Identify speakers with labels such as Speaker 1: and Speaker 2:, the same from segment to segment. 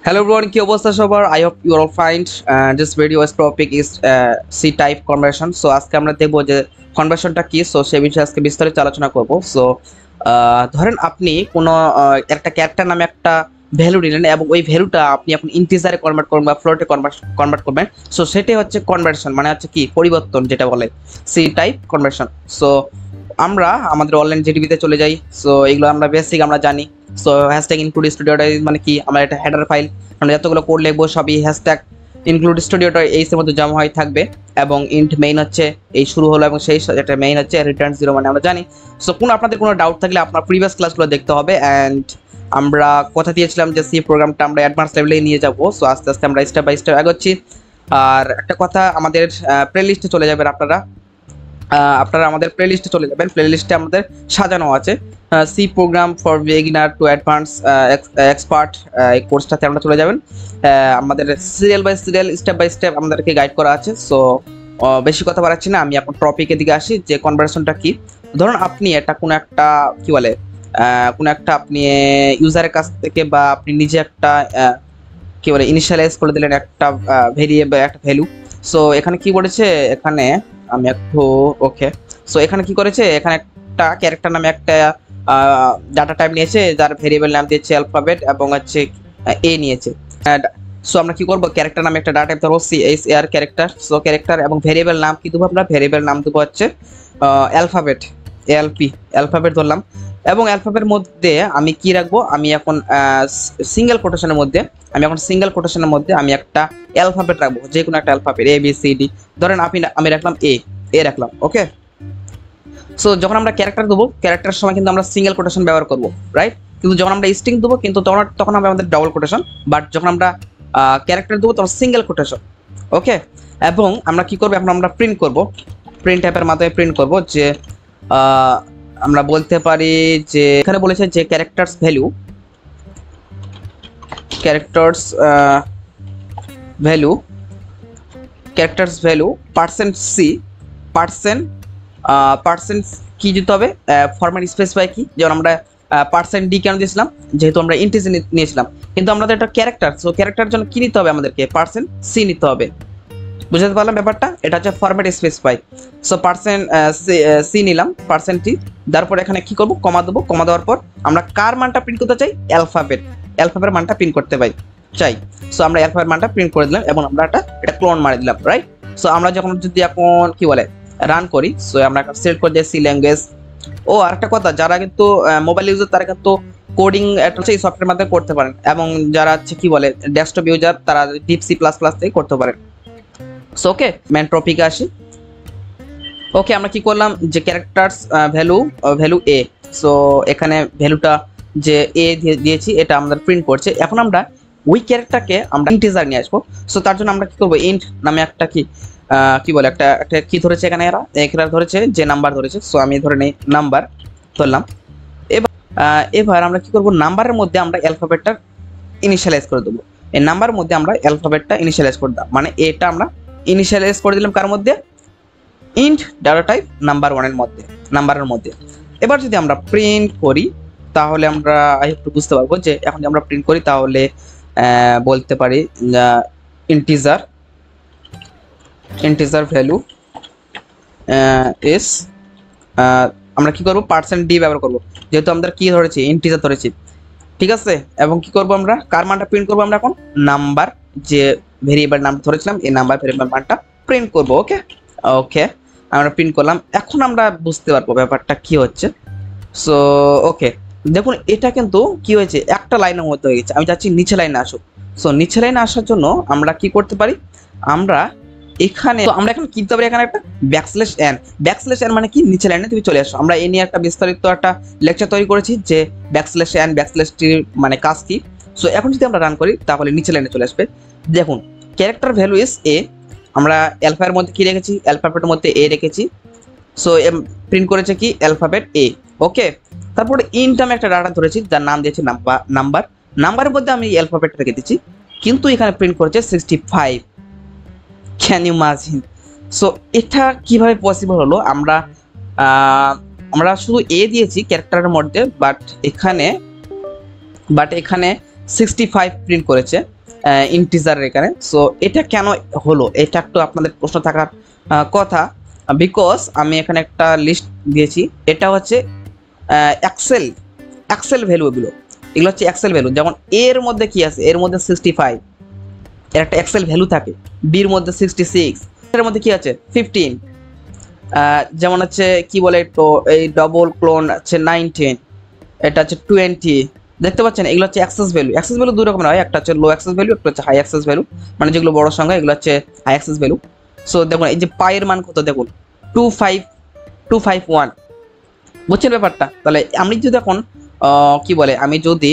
Speaker 1: Hello everyone, কি অবস্থা সবার? I hope you are all fine. This video's topic is C type conversion. So আজকে আমরা দেখব যে কনভার্সনটা কি। সো সেই বিষয়ে আজকে বিস্তারিত আলোচনা করব। সো ধরেন আপনি কোনো একটা ক্যারেক্টার নামে একটা ভ্যালু নিলেন এবং ওই ভ্যালুটা আপনি এখন ইন্টিজারে কনভার্ট করবেন বা ফ্লোটে কনভার্ট করবেন। সো সেটাই হচ্ছে কনভার্সন, মানে হচ্ছে কি পরিবর্তন, যেটা বলে সি টাইপ কনভার্সন। সো আমরা আমাদের অনলাইন জিডিবিতে চলে যাই। সো এগুলো আমরা বেসিক আমরা জানি। সো হ্যাশট্যাগ ইনক্লুড স্টুডিওটা মানে কি, আমরা একটা হেডার ফাইল, আমরা যতগুলো কোড লিখবো সবই হ্যাশট্যাগ ইনক্লুড স্টুডিওটা এই এর মধ্যে জমা হয়ে থাকবে। এবং ইন্ট মেইন হচ্ছে এই শুরু হলো এবং সেই একটা মেইন হচ্ছে রিটার্ন 0, মানে আমরা জানি। সো আপনাদের কোনো ডাউট থাকলে আপনার প্রিভিয়াস ক্লাসগুলো দেখতে হবে। অ্যান্ড আমরা কথা দিয়েছিলাম যে সি প্রোগ্রামটা আমরা অ্যাডভান্স লেভেলে নিয়ে যাবো। সো আস্তে আস্তে আমরা স্টেপ বাই স্টেপ এগোচ্ছি। আর একটা কথা, আমাদের প্লে লিস্টে চলে যাবেন আপনারা আমাদের প্লে লিস্টে চলে যাবেন। প্লে লিস্টে আমাদের সাজানো আছে C program for beginner to advance expert, এই কোর্সটাতে আমরা চলে যাবেন। আমাদের serial by serial, step by step আমাদেরকে গাইড করা আছে। সো বেশি কথা বাড়াচ্ছি না, আমি এখন টপিকের দিকে আসি যে কনভার্সনটা কি। ধরুন আপনি এটা কোনো একটা কি বলে কোনো একটা আপনি ইউজারের কাছ থেকে বা আপনি নিজে একটা কি বলে ইনিশিয়ালাইজ করে দিলেন একটা ভেরিয়েবল, একটা ভ্যালু। সো এখানে কি বলেছে, এখানে আমি একটু ওকে। সো এখানে কি করেছে, এখানে একটা ক্যারেক্টার নামে একটা ডাটা টাইপ নিয়েছে, যার ভেরিয়েবল নাম দিয়েছে অ্যালফাবেট এবং হচ্ছে এ নিয়েছে। সো আমরা কি করব, ক্যারেক্টার নামে একটা ডাটা টাইপ ধরবো CHAR ক্যারেক্টার। সো ক্যারেক্টার এবং ভেরিয়েবল নাম কি দেবো, আমরা ভেরিয়েবল নাম দেবো হচ্ছে অ্যালফাবেট, অ্যালফাবেট ধরলাম। এবং অ্যালফাবেটের মধ্যে আমি কি রাখবো, আমি এখন সিঙ্গেল কোটেশনের মধ্যে আমি একটা অ্যালফাবেট রাখবো, যে কোনো একটা অ্যালফাবেট ABCD। ধরেন আমি রাখলাম এ রাখলাম, ওকে। সো যখন আমরা ক্যারেক্টার দেবো, ক্যারেক্টারের সময় কিন্তু আমরা সিঙ্গেল কোটেশন ব্যবহার করবো, রাইট। কিন্তু যখন আমরা স্ট্রিং দেবো কিন্তু তখন হবে আমাদের ডাবল কোটেশন। বাট যখন আমরা ক্যারেক্টার দেবো তখন সিঙ্গেল কোটেশন, ওকে। এবং আমরা কি করবো, এখন আমরা প্রিন্ট করবো, প্রিন্ট টাইপের মাধ্যমে প্রিন্ট করবো যে আমরা বলতে পারি যে এখানে বলেছে যে ক্যারেক্টার্স ভ্যালু %C পার্সেন্ট কি দিতে হবে, ফরম্যাট স্পেসিফাই কি, যেমন আমরা %D কেন দিয়েছিলাম, যেহেতু আমরা ইন্টিজার নিয়েছিলাম। কিন্তু আমরা তো একটা ক্যারেক্টার, সো ক্যারেক্টার জন্য কি নিতে হবে, আমাদেরকে %C নিতে হবে। বুঝতে পারলাম ব্যাপারটা, এটা হচ্ছে ফরম্যাট স্পেসিফাই। সো %C নিলাম, %T। তারপর এখানে কি করব, কমা দেবো। কমা দেওয়ার পর আমরা কার মানটা প্রিন্ট করতে চাই, অ্যালফাবেট মানটা প্রিন্ট করতে চাই। সো আমরা অ্যালফাবেট মানটা প্রিন্ট করে দিলাম এবং আমরা এটা ক্লোন মারি দিলাম, রাইট। সো আমরা যখন যদি এখন কি বলে রান করি, সো আমরা সিলেক্ট করে দিই সি ল্যাঙ্গুয়েজ। ও আরেকটা কথা, যারা কিন্তু মোবাইল ইউজার তারা কিন্তু কোডিং এই সফটওয়্যার মাধ্যমে করতে পারেন, এবং যারা হচ্ছে কি বলে ডেস্কটপ ইউজার তারা ডিপ C++ থেকে করতে পারেন। সো ওকে, মেন টপিকে আসি। ওকে, আমরা কি করলাম যে ক্যারেক্টার্স ভ্যালু এ। সো এখানে ভ্যালুটা যে এ দিয়েছি এটা আমাদের প্রিন্ট করছে। এখন আমরা ওই ক্যারেক্টারকে আমরা ইন্টিজার নিয়ে আসবো। সো তার জন্য আমরা কি করবো, ইন্ট নামে একটা কি বলে একটা কি ধরেছে, এখানে ধরেছে যে নাম্বার ধরেছে। সো আমি ধরে নেই নাম্বার ধরলাম। এবার আমরা কি করবো, নাম্বারের মধ্যে আমরা অ্যালফাবেটটা ইনিশিয়ালাইজ করে দেবো। এই নাম্বারের মধ্যে আমরা অ্যালফাবেটটা ইনিশিয়ালাইজ করে দিলাম, মানে এটা আমরা ইনিশিয়ালাইজ করে দিলাম কার মধ্যে, ইন্ট ডাটা টাইপ নাম্বারের মধ্যে। এবার যদি আমরা প্রিন্ট করি তাহলে আমরা একটু বুঝতে পারবো যে এখন যদি আমরা প্রিন্ট করি তাহলে বলতে পারি ইন্টিজার ভ্যালু ইস, আমরা কি করবো, %D ব্যবহার করবো, যেহেতু আমরা কি ধরেছি, ইন্টিজার ধরেছি, ঠিক আছে। এবং কি করবো, আমরা কার মানটা প্রিন্ট করবো, আমরা এখন নাম্বার যে ভেরিয়েবল নাম ধরেছিলাম এই নাম্বার ভেরিয়েবল মানটা প্রিন্ট করবো, ওকে। আমরা প্রিন্ট করলাম, এখন আমরা বুঝতে পারবো ব্যাপারটা কি হচ্ছে। সো ওকে, দেখুন এটা কিন্তু কি হয়েছে, একটা লাইনের মধ্যে হয়ে গেছে। আমি চাচ্ছি নিচে লাইনে আসুক। সো নিচে লাইনে আসার জন্য আমরা কি করতে পারি, আমরা এখানে কি দিতে পারি, এখানে একটা ব্যাকস্ল্যাশ n মানে কি, নিচে লাইনে তুমি চলে আসো। আমরা এই নিয়ে একটা বিস্তারিত একটা লেকচার তৈরি করেছি যে \n\t মানে কাজ কি। সো এখন যদি আমরা রান করি তাহলে নিচে লাইনে চলে আসবে। দেখুন ক্যারেক্টার ভ্যালু ইস এ, আমরা অ্যালফাবেটের মধ্যে কি রেখেছি, অ্যালফাবেটের মধ্যে এ রেখেছি। সো প্রিন্ট করেছে কি, অ্যালফাবেট এ, ওকে। তারপরে ইন্ট আমি একটা ডাটা ধরেছি যার নাম দিয়েছি নাম্বারের মধ্যে আমি অ্যালফাবেট রেখে দিচ্ছি, কিন্তু এখানে প্রিন্ট করেছে 65। Can you imagine? সো এটা কিভাবে পসিবল হলো, আমরা শুধু এ দিয়েছি ক্যারেক্টারের মধ্যে, বাট এখানে 65 প্রিন্ট করেছে ইন্টিজারের এখানে। সো এটা কেন হলো, এটা একটু আপনাদের প্রশ্ন থাকার কথা, বিকজ আমি এখানে একটা লিস্ট দিয়েছি। এটা হচ্ছে এক্সেল ভ্যালু, এগুলো হচ্ছে এক্সেল ভ্যালু। যেমন এর মধ্যে কি আছে, এর মধ্যে 65, এর একটা এক্সেল ভ্যালু থাকে। বির মধ্যে 66, এর মধ্যে কি আছে 15। যেমন হচ্ছে কি বলে, তো এই ডবল ক্লোন হচ্ছে 19, এটা হচ্ছে 20। দেখতে পাচ্ছেন এগুলো হচ্ছে অ্যাক্সেস ভ্যালু। অ্যাক্সেস ভ্যালু দুই রকমের হয়, একটা হচ্ছে লো অ্যাক্সেস ভ্যালু, একটা হচ্ছে হাই অ্যাক্সেস ভ্যালু। মানে যেগুলো বড় সংখ্যা এগুলো হচ্ছে হাই অ্যাক্সেস ভ্যালু। সো দেখুন এই যে পায়ের মান কত, দেখুন 25251। বুঝছেন ব্যাপারটা? তাহলে আমি যদি এখন কি বলে, আমি যদি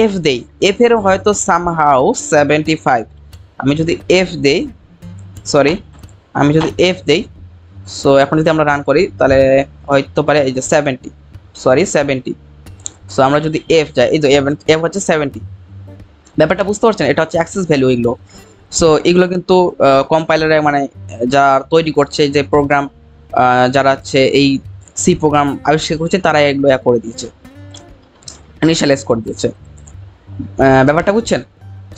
Speaker 1: এফ দেই, এফ এর হয়তো সামহাউ 75। আমি যদি এফ দেই, সরি আমি যদি এফ দেই, সো এখন যদি আমরা রান করি তাহলে হয়তো পারে এই যে 70। সো আমরা যদি এফ যাই, এই যে এফ হচ্ছে 70। ব্যাপারটা বুঝতে পারছেন? এটা হচ্ছে অ্যাক্সেস ভ্যালু এগুলো। সো এগুলো কিন্তু কম্পাইলারে মানে যারা তৈরি করছে, যে প্রোগ্রাম যারা হচ্ছে এই সি প্রোগ্রাম আবিষ্কার করছে, তারা এগুলো করে দিয়েছে, ইনিশিয়ালাইজ করে দিয়েছে। ব্যাপারটা বুঝছেন?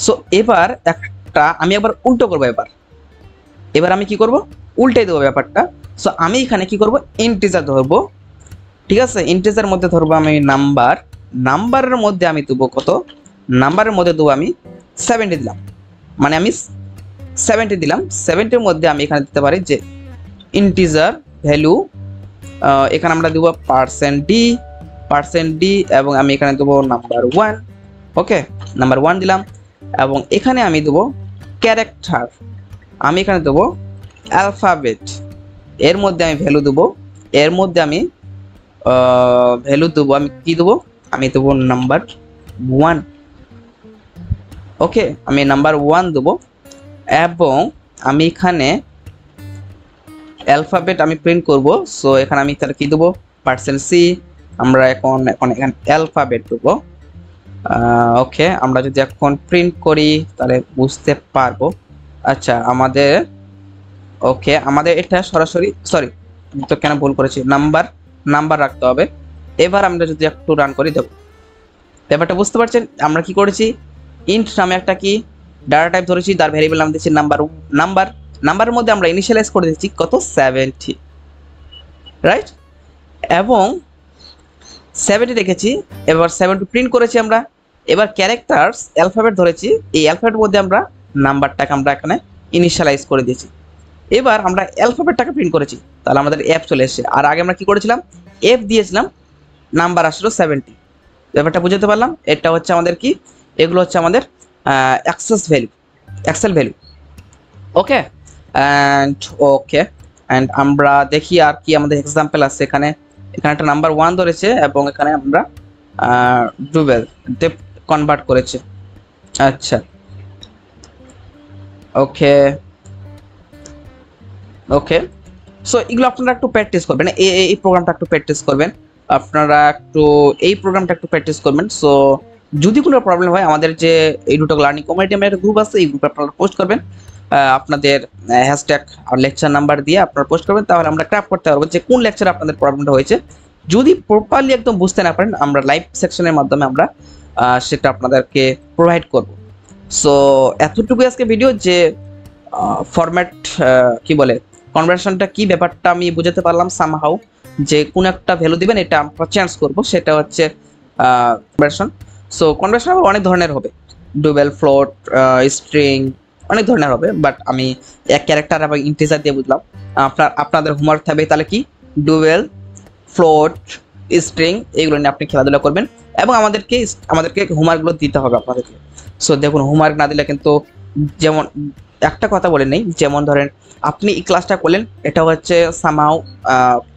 Speaker 1: সো এবার একটা আমি একবার উল্টো করবো। এবার আমি কি করব, উল্টে দেবো ব্যাপারটা। সো আমি এখানে কি করব, ইন্টিজার ধরবো। ঠিক আছে, ইন্টিজার মধ্যে ধরবো আমি নাম্বারের মধ্যে আমি দেবো কত, নাম্বারের মধ্যে দেবো আমি 70 দিলাম। মানে আমি 70 দিলাম। 70-এর মধ্যে আমি এখানে দিতে পারি যে ইন্টিজার ভ্যালু, এখানে আমরা দেবো %d এবং আমি এখানে দেবো নাম্বার 1। ওকে, নাম্বার 1 দিলাম। এবং এখানে আমি দেবো ক্যারেক্টার, আমি এখানে দেবো অ্যালফাবেট। এর মধ্যে আমি ভ্যালু দেবো, এর মধ্যে আমি ভ্যালু দেবো, আমি কি দেবো, আমি দেবো নাম্বার 1। ওকে, আমি নাম্বার 1 দেবো। এবং আমি এখানে অ্যালফাবেট আমি প্রিন্ট করব। সো এখানে আমি তাহলে কি দেবো, %c। আমরা এখন এখানে অ্যালফাবেট দেবো। ওকে, আমরা যদি এখন প্রিন্ট করি তাহলে বুঝতে পারবো। আচ্ছা, আমাদের এটা সরাসরি, সরি তো কেন ভুল করেছি, নাম্বার রাখতে হবে। এবার আমরা যদি একটু রান করি, দেখো ব্যাপারটা বুঝতে পারছেন? আমরা কি করেছি, ইন্ট নামে একটা কি ডাটা টাইপ ধরেছি, তার ভ্যারিয়েবল নাম দিচ্ছি নাম্বারের মধ্যে আমরা ইনিশিয়ালাইজ করে দিচ্ছি কত, 70, রাইট? এবং 70 রেখেছি। এবার 70 প্রিন্ট করেছি আমরা। এবার ক্যারেক্টার্স অ্যালফাবেট ধরেছি, এই অ্যালফাবেটের মধ্যে আমরা নাম্বারটাকে আমরা এখানে ইনিশিয়ালাইজ করে দিয়েছি। এবার আমরা অ্যালফাবেটটাকে প্রিন্ট করেছি, তাহলে আমাদের এফ চলে এসেছে। আর আগে আমরা কি করেছিলাম, এফ দিয়েছিলাম, নাম্বার আসলো 70। ব্যাপারটা বুঝতে পারলাম? এটা হচ্ছে আমাদের কি, এগুলো হচ্ছে আমাদের এক্সেল ভ্যালু। ওকে অ্যান্ড আমরা দেখি আর কি আমাদের এক্সাম্পল আছে। এখানে একটা নাম্বার 1 ধরেছে এবং এখানে আমরা ডুবেল কনভার্ট করেছে। আচ্ছা, ওকে, সো এগুলো আপনারা একটু প্র্যাকটিস করবেন, এই প্রোগ্রামটা একটু প্র্যাকটিস করবেন, আপনারা একটু এই প্রোগ্রামটা একটু প্র্যাকটিস করবেন। সো যদি কোনো প্রবলেম হয়, আমাদের যে EduTock লার্নিং কমিউনিটি আমার একটা গ্রুপ আছে, এই গ্রুপে আপনারা পোস্ট করবেন, আপনাদের হ্যাশট্যাগ আর লেকচার নাম্বার দিয়ে আপনারা পোস্ট করবেন, তাহলে আমরা ট্র্যাক করতে পারবো যে কোন লেকচারে আপনাদের প্রবলেমটা হয়েছে। যদি প্রপারলি একদম বুঝতে না পারেন, আমরা লাইভ সেকশনের মাধ্যমে আমরা সেটা আপনাদেরকে প্রোভাইড করব। সো এতটুকু আজকে ভিডিও, যে ফরম্যাট কি বলে, কনভার্সনটা কি ব্যাপারটা আমি বুঝাতে পারলাম সামহাউ, যে কোন একটা ভ্যালু দিবেন এটা আমরা চেঞ্জ করব, সেটা হচ্ছে কনভার্সন। সো কনভার্সন অনেক ধরনের হবে, ডুবেল, ফ্লোট, স্ট্রিং, অনেক ধরনের হবে, বাট আমি এক ক্যারেক্টার এবং ইন্টিজার দিয়ে বুঝলাম। আপনাদের হোমওয়ার্ক থাকবে তাহলে কি, ডুবেল, ফ্লোট, স্ট্রিং, এগুলো নিয়ে আপনি খেলাধুলা করবেন এবং আমাদেরকে হোমওয়ার্কগুলো দিতে হবে আপনাদেরকে। সো দেখুন, হোমওয়ার্ক না দিলে কিন্তু, যেমন একটা কথা বলে নেই, যেমন ধরেন আপনি এই ক্লাসটা করলেন, এটা হচ্ছে সামহাউ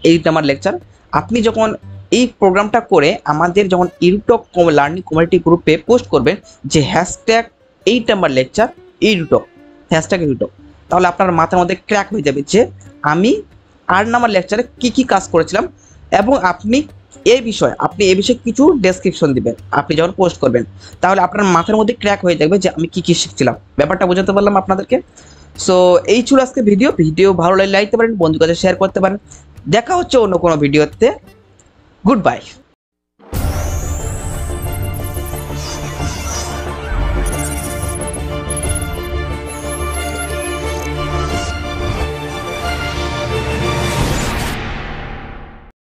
Speaker 1: 8 নাম্বার লেকচার। আপনি যখন এই প্রোগ্রামটা করে আমাদের যখন EduTock লার্নিং কমিউনিটি গ্রুপে পোস্ট করবেন যে hashtag 8 number lecture EduTock, hashtag EduTock, তাহলে আপনার মাথার মধ্যে ক্র্যাক হয়ে যাবে যে আমি 8 নাম্বার লেকচারে কি কি কাজ করেছিলাম, এবং আপনি এই বিষয়ে কিছু ডেসক্রিপশন দিবেন আপনি যখন পোস্ট করবেন, তাহলে আপনার মাথার মধ্যে ক্র্যাক হয়ে যাবে যে আমি কি কি শিখছিলাম। ব্যাপারটা বোঝাতে পারলাম আপনাদেরকে? সো এই ছিল আজকে ভিডিও ভালো লাগলে লাইক দিতে পারেন, বন্ধুদের কাছে শেয়ার করতে পারেন। দেখা হচ্ছে অন্য কোনো ভিডিওতে। Good bye.